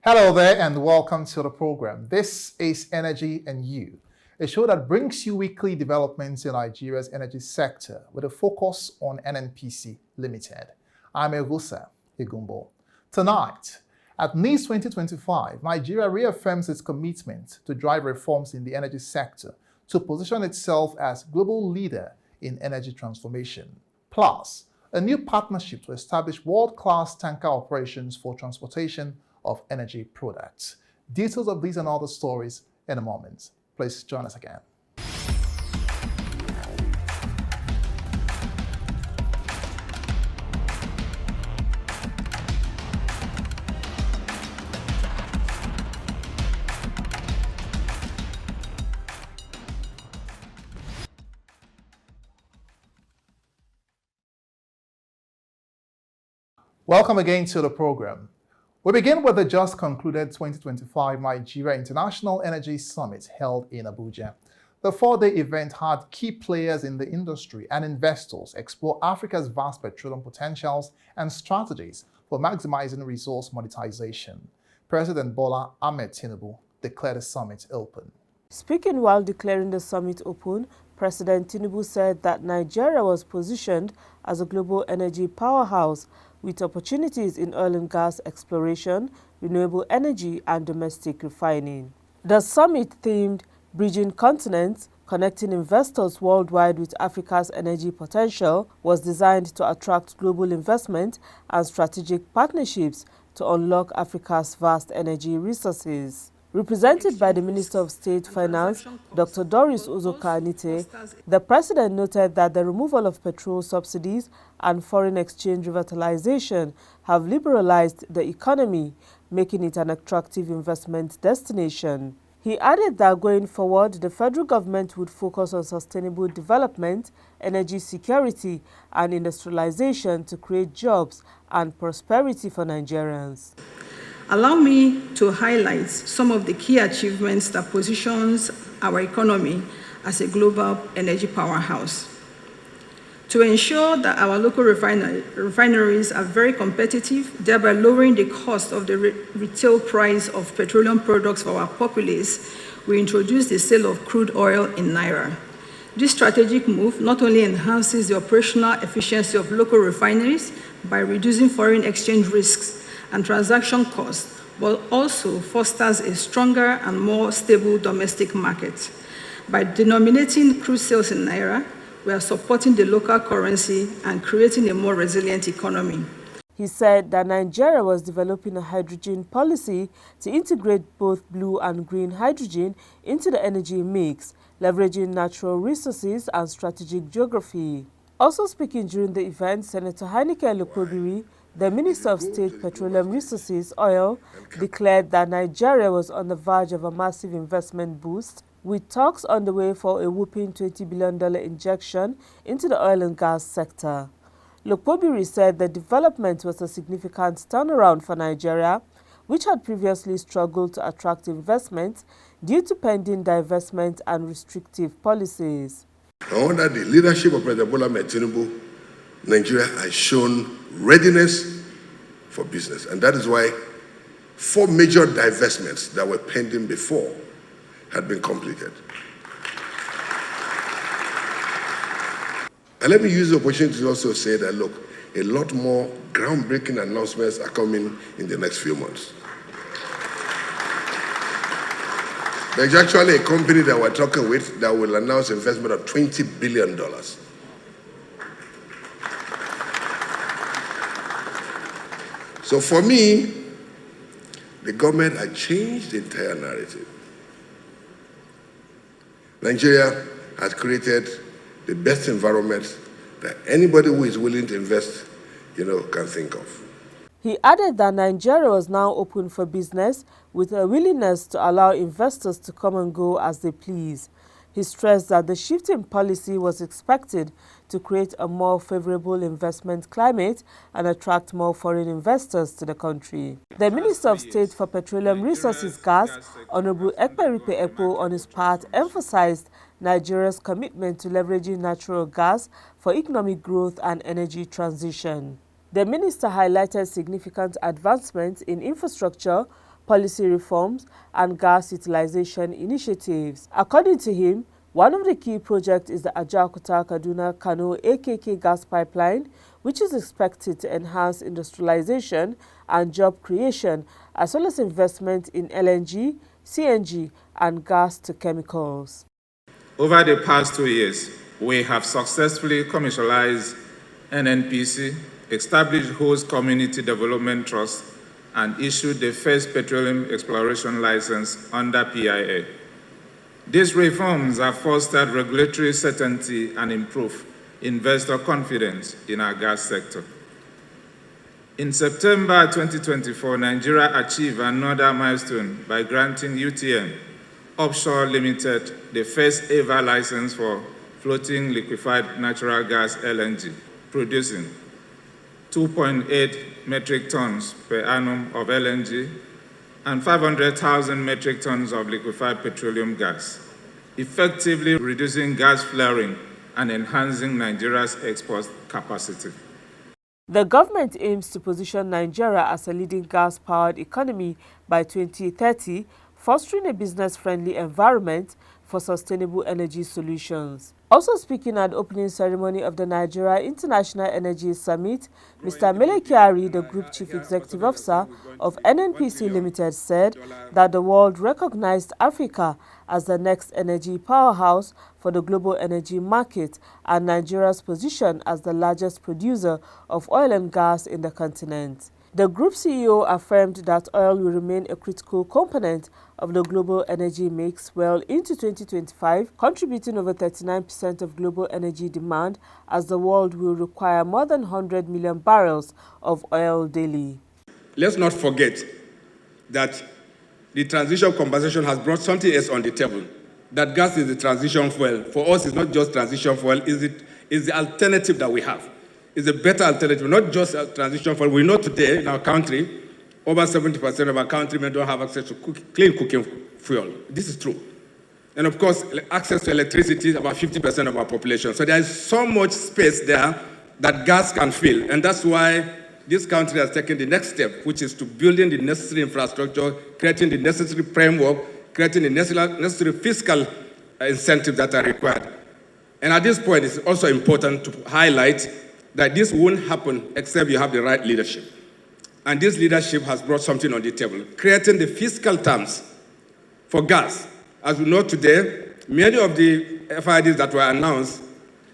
Hello there and welcome to the program. This is Energy and You, a show that brings you weekly developments in Nigeria's energy sector with a focus on NNPC Limited. I'm Egusa Igumbo. Tonight, at NIS 2025, Nigeria reaffirms its commitment to drive reforms in the energy sector to position itself as global leader in energy transformation. Plus, a new partnership to establish world-class tanker operations for transportation of energy products. Details of these and other stories in a moment. Please join us again. Welcome again to the program. We begin with the just concluded 2025 Nigeria International Energy Summit held in Abuja. The four-day event had key players in the industry and investors explore Africa's vast petroleum potentials and strategies for maximizing resource monetization. President Bola Ahmed Tinubu declared the summit open. Speaking while declaring the summit open, President Tinubu said that Nigeria was positioned as a global energy powerhouse with opportunities in oil and gas exploration, renewable energy, and domestic refining. The summit themed Bridging Continents, Connecting Investors Worldwide with Africa's Energy Potential was designed to attract global investment and strategic partnerships to unlock Africa's vast energy resources. Represented by the Minister of State Finance, Dr. Doris Uzoka-Anite, the President noted that the removal of petrol subsidies and foreign exchange revitalization have liberalized the economy, making it an attractive investment destination. He added that going forward, the federal government would focus on sustainable development, energy security, and industrialization to create jobs and prosperity for Nigerians. Allow me to highlight some of the key achievements that positions our economy as a global energy powerhouse. To ensure that our local refineries are very competitive, thereby lowering the cost of the retail price of petroleum products for our populace, we introduced the sale of crude oil in Naira. This strategic move not only enhances the operational efficiency of local refineries by reducing foreign exchange risks and transaction costs, but also fosters a stronger and more stable domestic market. By denominating crude sales in Naira, we are supporting the local currency and creating a more resilient economy. He said that Nigeria was developing a hydrogen policy to integrate both blue and green hydrogen into the energy mix, leveraging natural resources and strategic geography. Also speaking during the event, Senator Heineke Lokobiri, the Minister of State Petroleum Resources, Oil, declared that Nigeria was on the verge of a massive investment boost, with talks on the way for a whopping $20 billion injection into the oil and gas sector. Lokobiri said the development was a significant turnaround for Nigeria, which had previously struggled to attract investment due to pending divestment and restrictive policies. Under the leadership of President Bola Ahmed Tinubu, Nigeria has shown readiness for business, and that is why 4 major divestments that were pending before had been completed. And let me use the opportunity to also say that, look, a lot more groundbreaking announcements are coming in the next few months. There's actually a company that we're talking with that will announce investment of $20 billion. So for me, the government had changed the entire narrative. Nigeria has created the best environment that anybody who is willing to invest, can think of. He added that Nigeria was now open for business with a willingness to allow investors to come and go as they please. He stressed that the shift in policy was expected to create a more favorable investment climate and attract more foreign investors to the country. The Minister of State for Petroleum Resources Gas, Honorable Ekperipe Ekpo, on his part, emphasized Nigeria's commitment to leveraging natural gas for economic growth and energy transition. The minister highlighted significant advancements in infrastructure, policy reforms, and gas utilization initiatives. According to him, one of the key projects is the Ajaokuta-Kaduna-Kano AKK gas pipeline, which is expected to enhance industrialization and job creation, as well as investment in LNG, CNG, and gas to chemicals. Over the past 2 years, we have successfully commercialized NNPC, established host community development trust, and issued the first petroleum exploration license under PIA. These reforms have fostered regulatory certainty and improved investor confidence in our gas sector. In September 2024, Nigeria achieved another milestone by granting UTM Offshore Limited the first ever license for floating liquefied natural gas LNG, producing 2.8 metric tons per annum of LNG and 500,000 metric tons of liquefied petroleum gas, effectively reducing gas flaring and enhancing Nigeria's export capacity. The government aims to position Nigeria as a leading gas-powered economy by 2030, fostering a business-friendly environment for sustainable energy solutions. Also speaking at the opening ceremony of the Nigeria International Energy Summit, Mr. Mele Kyari, the Group Chief Executive Officer of NNPC Limited, said that the world recognized Africa as the next energy powerhouse for the global energy market and Nigeria's position as the largest producer of oil and gas in the continent. The group CEO affirmed that oil will remain a critical component of the global energy mix well into 2025, contributing over 39% of global energy demand, as the world will require more than 100 million barrels of oil daily. Let's not forget that the transition conversation has brought something else on the table. That gas is the transition fuel. For us, it's not just transition fuel, it's the alternative that we have. It's a better alternative, not just a transition fuel. We know today in our country, over 70% of our countrymen don't have access to clean cooking fuel. This is true. And of course, access to electricity is about 50% of our population. So there is so much space there that gas can fill. And that's why this country has taken the next step, which is to building the necessary infrastructure, creating the necessary framework, creating the necessary fiscal incentives that are required. And at this point, it's also important to highlight that this won't happen except you have the right leadership. And this leadership has brought something on the table, creating the fiscal terms for gas. As we know today, many of the FIDs that were announced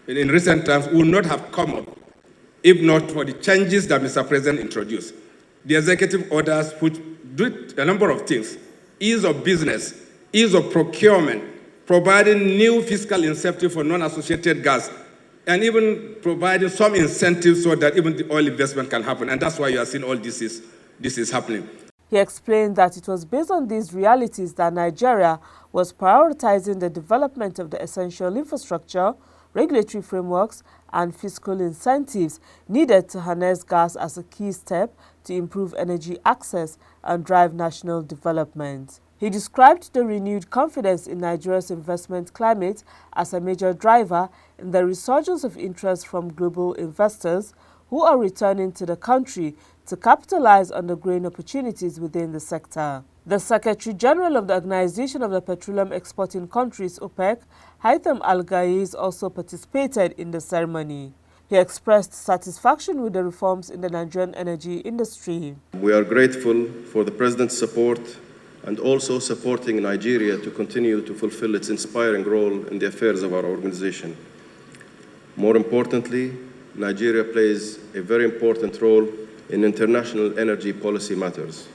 in recent times would not have come up if not for the changes that Mr. President introduced. The executive orders which do a number of things: ease of business, ease of procurement, providing new fiscal incentive for non-associated gas, and even providing some incentives so that even the oil investment can happen. And that's why you are seeing all this is happening. He explained that it was based on these realities that Nigeria was prioritizing the development of the essential infrastructure, regulatory frameworks, and fiscal incentives needed to harness gas as a key step to improve energy access and drive national development. He described the renewed confidence in Nigeria's investment climate as a major driver in the resurgence of interest from global investors who are returning to the country to capitalize on the growing opportunities within the sector. The Secretary General of the Organization of the Petroleum Exporting Countries, OPEC, Haitham Al-Ghaiz, also participated in the ceremony. He expressed satisfaction with the reforms in the Nigerian energy industry. We are grateful for the President's support and also supporting Nigeria to continue to fulfill its inspiring role in the affairs of our organization. More importantly, Nigeria plays a very important role in international energy policy matters.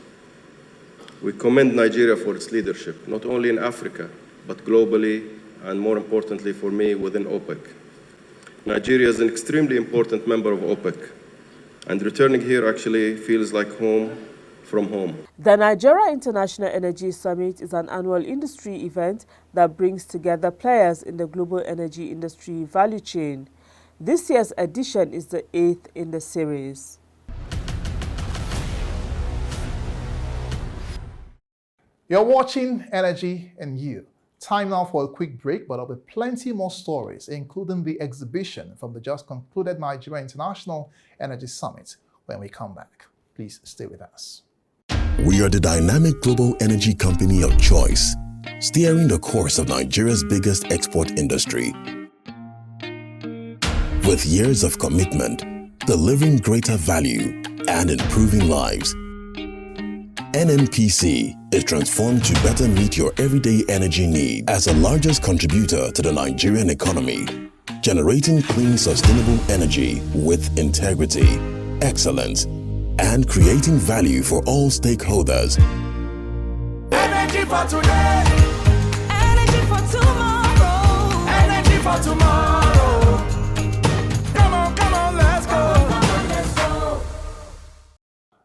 We commend Nigeria for its leadership, not only in Africa, but globally, and more importantly for me, within OPEC. Nigeria is an extremely important member of OPEC, and returning here actually feels like home from home. The Nigeria International Energy Summit is an annual industry event that brings together players in the global energy industry value chain. This year's edition is the 8th in the series. You're watching Energy and You. Time now for a quick break, but there'll be plenty more stories, including the exhibition from the just concluded Nigeria International Energy Summit when we come back. Please stay with us. We are the dynamic global energy company of choice, steering the course of Nigeria's biggest export industry. With years of commitment, delivering greater value and improving lives, NNPC is transformed to better meet your everyday energy need as the largest contributor to the Nigerian economy, generating clean, sustainable energy with integrity, excellence, and creating value for all stakeholders. Energy for today, energy for tomorrow, energy for tomorrow. Come on, let's go.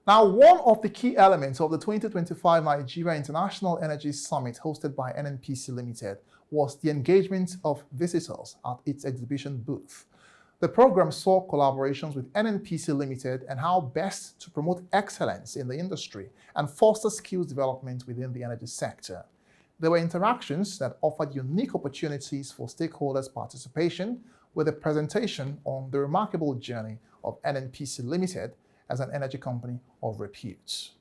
Now, one of the key elements of the 2025 Nigeria International Energy Summit hosted by NNPC Limited was the engagement of visitors at its exhibition booth. The program saw collaborations with NNPC Limited and how best to promote excellence in the industry and foster skills development within the energy sector. There were interactions that offered unique opportunities for stakeholders' participation, with a presentation on the remarkable journey of NNPC Limited as an energy company of repute.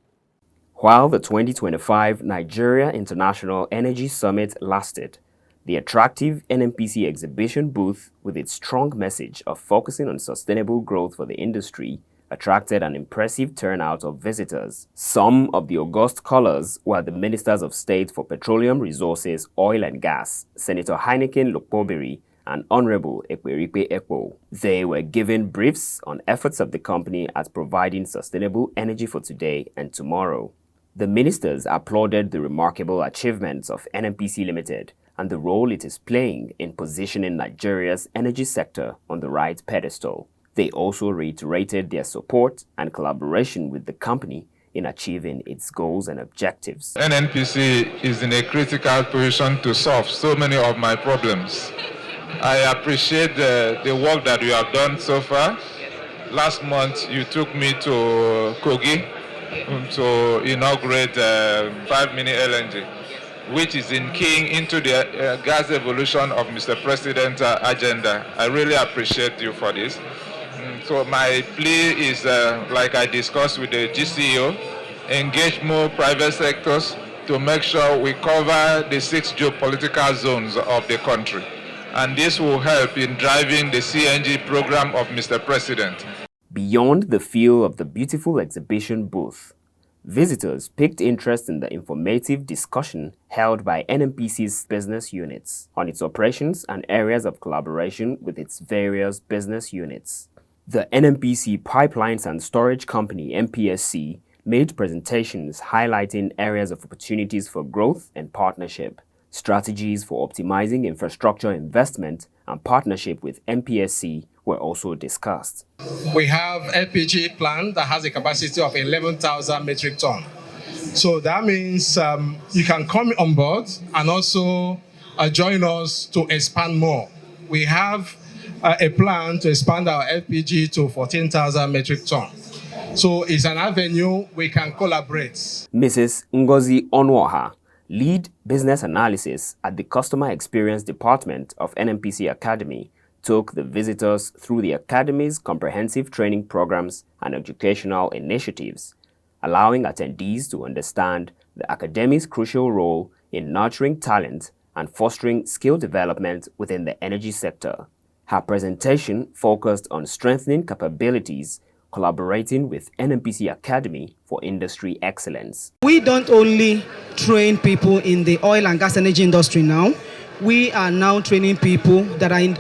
While the 2025 Nigeria International Energy Summit lasted, the attractive NNPC exhibition booth, with its strong message of focusing on sustainable growth for the industry, attracted an impressive turnout of visitors. Some of the august callers were the Ministers of State for Petroleum Resources, Oil and Gas, Senator Heineken Lokpobiri, and Honorable Ekwerikpe Ekpo. They were given briefs on efforts of the company at providing sustainable energy for today and tomorrow. The ministers applauded the remarkable achievements of NNPC Limited and the role it is playing in positioning Nigeria's energy sector on the right pedestal. They also reiterated their support and collaboration with the company in achieving its goals and objectives. NNPC is in a critical position to solve so many of my problems. I appreciate the work that you have done so far. Last month, you took me to Kogi to inaugurate 5-mini LNG, which is in keying into the gas evolution of Mr. President's agenda. I really appreciate you for this. So my plea is, like I discussed with the GCEO, engage more private sectors to make sure we cover the 6 geopolitical zones of the country. And this will help in driving the CNG program of Mr. President. Beyond the feel of the beautiful exhibition booth, visitors picked interest in the informative discussion held by NNPC's business units on its operations and areas of collaboration with its various business units. The NNPC Pipelines and Storage Company, NPSC, made presentations highlighting areas of opportunities for growth and partnership. Strategies for optimizing infrastructure investment and partnership with NPSC were also discussed. We have LPG plant that has a capacity of 11,000 metric tons. So that means you can come on board and also join us to expand more. We have a plan to expand our LPG to 14,000 metric tons. So it's an avenue we can collaborate. Mrs. Ngozi Onwoha, lead business analysis at the Customer Experience Department of NNPC Academy, took the visitors through the Academy's comprehensive training programs and educational initiatives, allowing attendees to understand the Academy's crucial role in nurturing talent and fostering skill development within the energy sector. Her presentation focused on strengthening capabilities, collaborating with NNPC Academy for industry excellence. We don't only train people in the oil and gas energy industry now. We are now training people that are in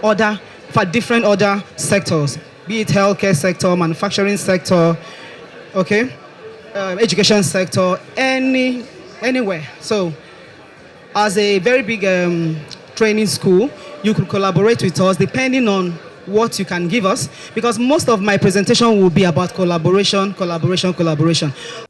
different other sectors, be it healthcare sector, manufacturing sector, education sector, anywhere. So as a very big training school, you could collaborate with us depending on what you can give us, because most of my presentation will be about collaboration.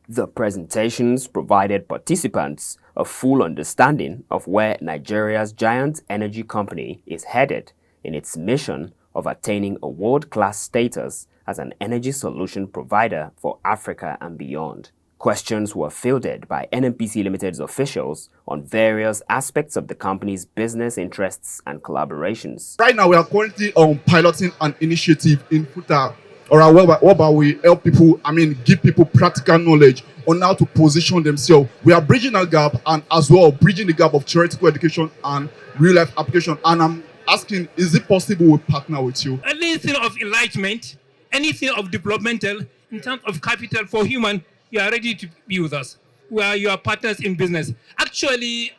The presentations provided participants a full understanding of where Nigeria's giant energy company is headed in its mission of attaining a world-class status as an energy solution provider for Africa and beyond. Questions were fielded by NNPC Limited's officials on various aspects of the company's business interests and collaborations. Right now, we are currently piloting an initiative in Futa, whereby we help people, give people practical knowledge on how to position themselves. We are bridging that gap, and as well bridging the gap of theoretical education and real life application. And I'm asking, is it possible we partner with you? Anything of enlightenment, anything of developmental, in terms of capital for human, you are ready to be with us. We are your partners in business. Actually,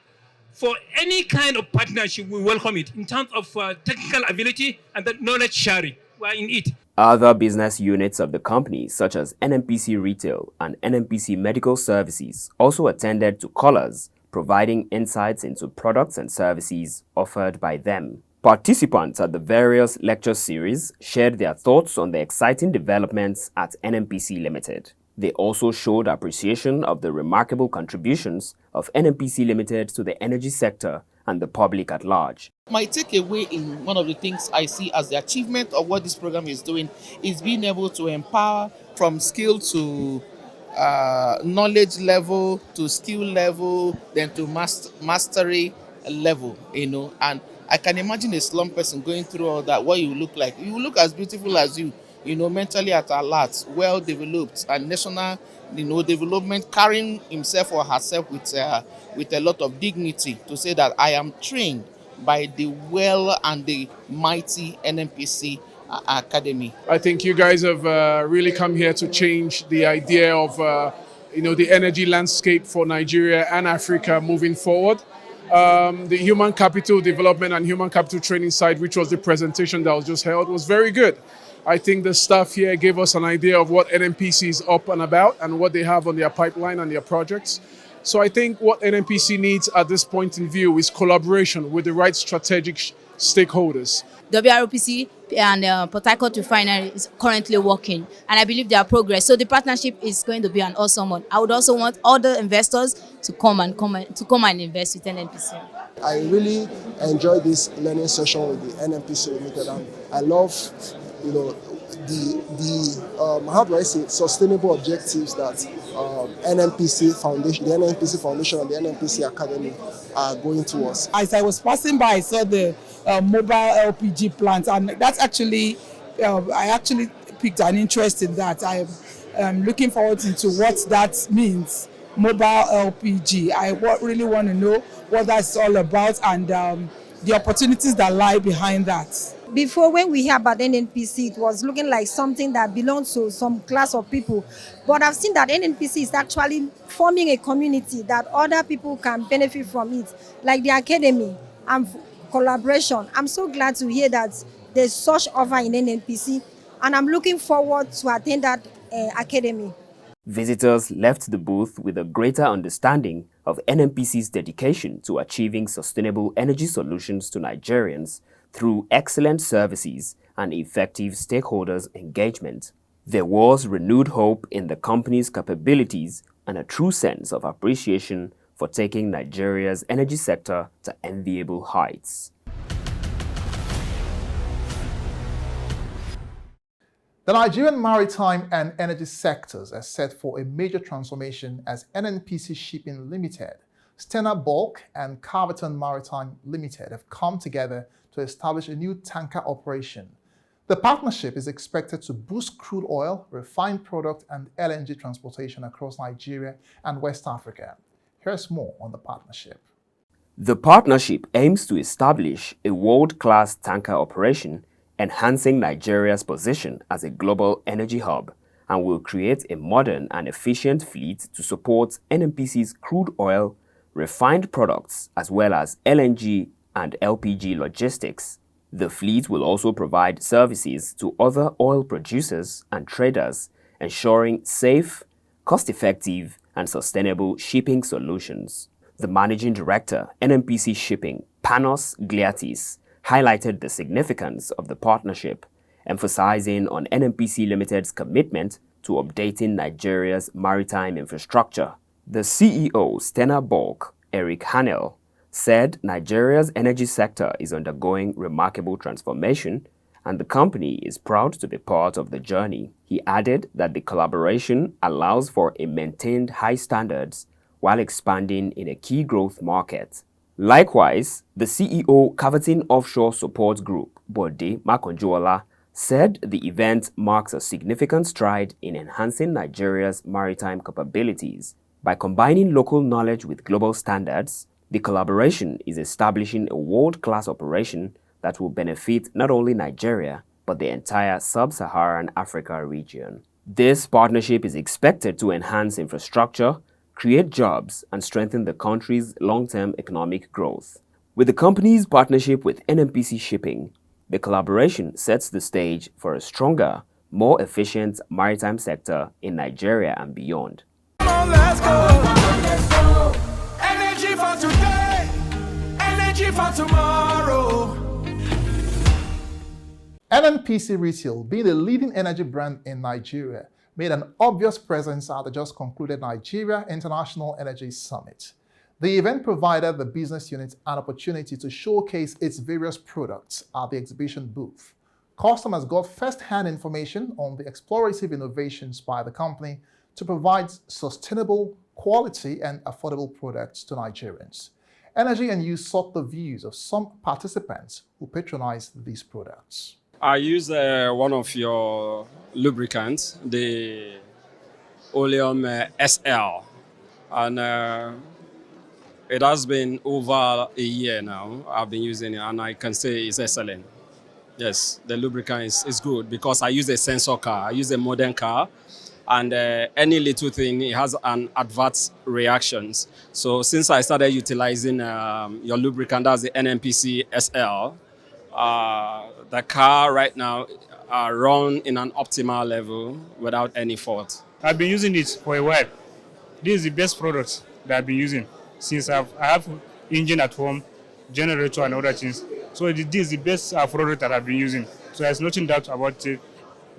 for any kind of partnership, we welcome it. In terms of technical ability and the knowledge sharing, we are in it. Other business units of the company, such as NNPC Retail and NNPC Medical Services, also attended to callers, providing insights into products and services offered by them. Participants at the various lecture series shared their thoughts on the exciting developments at NNPC Limited. They also showed appreciation of the remarkable contributions of NNPC Limited to the energy sector and the public at large. My takeaway in one of the things I see as the achievement of what this program is doing is being able to empower from skill to knowledge level, to skill level, then to mastery level, and I can imagine a slum person going through all that, what you look like. You look as beautiful as you, mentally at alert, well developed, and national, development, carrying himself or herself with a lot of dignity to say that I am trained by the well and the mighty NNPC Academy. I think you guys have really come here to change the idea of, the energy landscape for Nigeria and Africa moving forward. The human capital development and human capital training side, which was the presentation that was just held, was very good. I think the staff here gave us an idea of what NNPC is up and about and what they have on their pipeline and their projects. So I think what NNPC needs at this point in view is collaboration with the right strategic stakeholders. WROPC and Port Harcourt Refinery is currently working, and I believe there are progress. So the partnership is going to be an awesome one. I would also want other investors to come and invest with NNPC. I really enjoyed this learning session with the NNPC Limited, and I love, how do I say, sustainable objectives that NNPC Foundation, the NNPC Foundation and the NNPC Academy are going towards. As I was passing by, I saw the mobile LPG plant, and that's actually, I actually picked an interest in that. I am looking forward into what that means, mobile LPG. I really want to know what that's all about and the opportunities that lie behind that. Before, when we hear about NNPC, it was looking like something that belongs to some class of people. But I've seen that NNPC is actually forming a community that other people can benefit from it, like the academy and collaboration. I'm so glad to hear that there's such offer in NNPC, and I'm looking forward to attend that academy. Visitors left the booth with a greater understanding of NNPC's dedication to achieving sustainable energy solutions to Nigerians through excellent services and effective stakeholders' engagement. There was renewed hope in the company's capabilities and a true sense of appreciation for taking Nigeria's energy sector to enviable heights. The Nigerian maritime and energy sectors are set for a major transformation as NNPC Shipping Limited, Stena Bulk and Carverton Maritime Limited have come together to establish a new tanker operation. The partnership is expected to boost crude oil, refined product, and LNG transportation across Nigeria and West Africa. Here's more on the partnership. The partnership aims to establish a world-class tanker operation, enhancing Nigeria's position as a global energy hub, and will create a modern and efficient fleet to support NNPC's crude oil, refined products, as well as LNG and LPG logistics. The fleet will also provide services to other oil producers and traders, ensuring safe, cost-effective, and sustainable shipping solutions. The managing director, NNPC Shipping, Panos Gliatis, highlighted the significance of the partnership, emphasizing on NNPC Limited's commitment to updating Nigeria's maritime infrastructure. The CEO, Stena Bulk, Eric Hanel, said Nigeria's energy sector is undergoing remarkable transformation and the company is proud to be part of the journey. He added that the collaboration allows for a maintained high standards while expanding in a key growth market. Likewise, the CEO, Carverton Offshore Support Group, Bode Makonjola, said the event marks a significant stride in enhancing Nigeria's maritime capabilities. By combining local knowledge with global standards, the collaboration is establishing a world-class operation that will benefit not only Nigeria, but the entire sub-Saharan Africa region. This partnership is expected to enhance infrastructure, create jobs, and strengthen the country's long-term economic growth. With the company's partnership with NNPC Shipping, the collaboration sets the stage for a stronger, more efficient maritime sector in Nigeria and beyond. Come on, let's go. Energy for today, energy for tomorrow. NNPC Retail, being a leading energy brand in Nigeria, made an obvious presence at the just concluded Nigeria International Energy Summit. The event provided the business unit an opportunity to showcase its various products at the exhibition booth. Customers got first-hand information on the explorative innovations by the company to provide sustainable, quality, and affordable products to Nigerians. Energy and You sought the views of some participants who patronized these products. I use one of your lubricants, the Oleum SL, and it has been over a year now. I've been using it, and I can say it's excellent. Yes, the lubricant is good because I use a sensor car. I use a modern car, and any little thing, it has an adverse reactions. So since I started utilizing your lubricant, that's the NNPC SL, the car right now run in an optimal level without any fault. I've been using it for a while. This is the best product that I've been using since I have engine at home, generator and other things. So this is the best product that I've been using. So there's nothing doubt about it.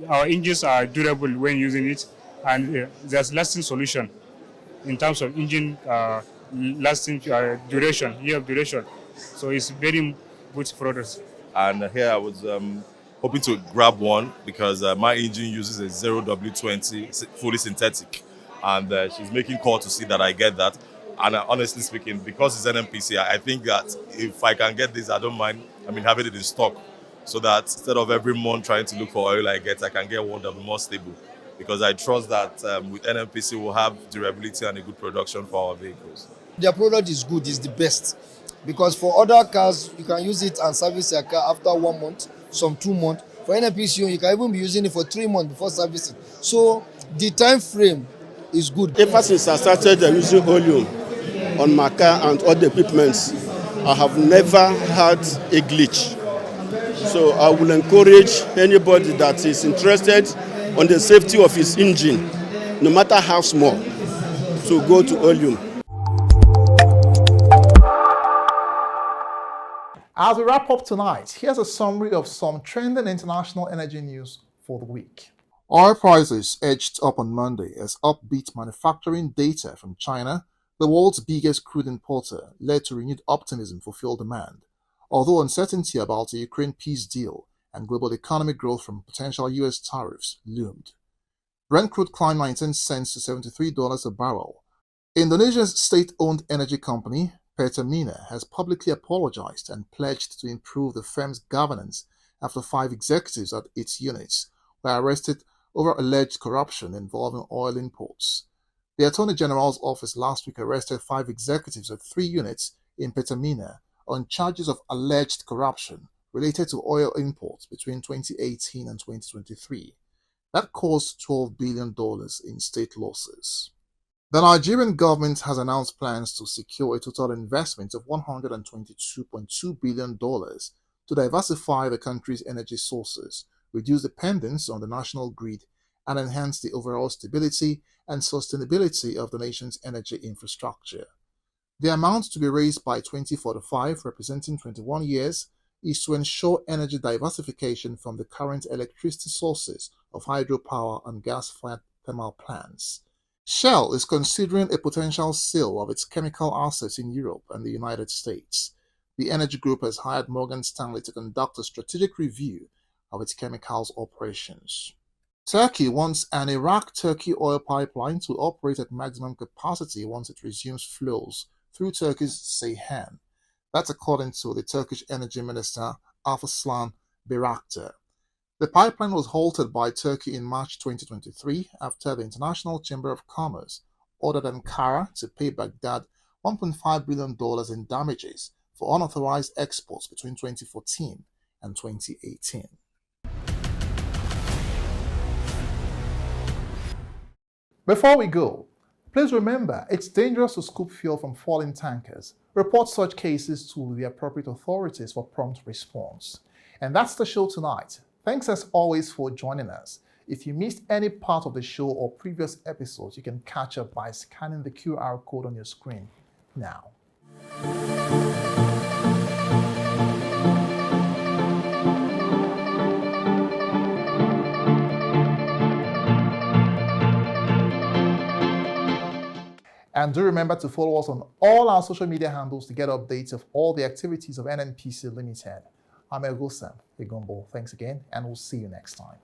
Our engines are durable when using it, and there's lasting solution in terms of engine lasting duration, year of duration. So it's very good product. And here I was hoping to grab one because my engine uses a 0W20 fully synthetic, and she's making call to see that I get that. And honestly speaking, because it's NNPC, I think that if I can get this, I don't mind. Having it in stock, so that instead of every month trying to look for oil I can get one that will be more stable. Because I trust that with NNPC we'll have durability and a good production for our vehicles. Their product is good, it's the best. Because for other cars, you can use it and service your car after 1 month, some 2 months. For NNPC, you can even be using it for 3 months before servicing. So the time frame is good. Ever since I started using Oleum on my car and all the equipment, I have never had a glitch. So I will encourage anybody that is interested on the safety of his engine, no matter how small, to go to Oleum. As we wrap up tonight, here's a summary of some trending international energy news for the week. Oil prices edged up on Monday as upbeat manufacturing data from China, the world's biggest crude importer, led to renewed optimism for fuel demand, although uncertainty about the Ukraine peace deal and global economic growth from potential U.S. tariffs loomed. Brent crude climbed 19 cents to $73 a barrel. Indonesia's state-owned energy company, Pertamina, has publicly apologized and pledged to improve the firm's governance after 5 executives at its units were arrested over alleged corruption involving oil imports. The Attorney General's office last week arrested 5 executives at 3 units in Pertamina on charges of alleged corruption related to oil imports between 2018 and 2023. That caused $12 billion in state losses. The Nigerian government has announced plans to secure a total investment of $122.2 billion to diversify the country's energy sources, reduce dependence on the national grid, and enhance the overall stability and sustainability of the nation's energy infrastructure. The amount to be raised by 2045, representing 21 years, is to ensure energy diversification from the current electricity sources of hydropower and gas-fired thermal plants. Shell is considering a potential sale of its chemical assets in Europe and the United States. The energy group has hired Morgan Stanley to conduct a strategic review of its chemicals operations. Turkey wants an Iraq-Turkey oil pipeline to operate at maximum capacity once it resumes flows through Turkey's Ceyhan. That's according to the Turkish Energy Minister Alparslan Bayraktar. The pipeline was halted by Turkey in March 2023 after the International Chamber of Commerce ordered Ankara to pay Baghdad $1.5 billion in damages for unauthorized exports between 2014 and 2018. Before we go, please remember it's dangerous to scoop fuel from falling tankers. Report such cases to the appropriate authorities for prompt response. And that's the show tonight. Thanks as always for joining us. If you missed any part of the show or previous episodes, you can catch up by scanning the QR code on your screen now. And do remember to follow us on all our social media handles to get updates of all the activities of NNPC Limited. I'm Egosam Egombo. Thanks again, and we'll see you next time.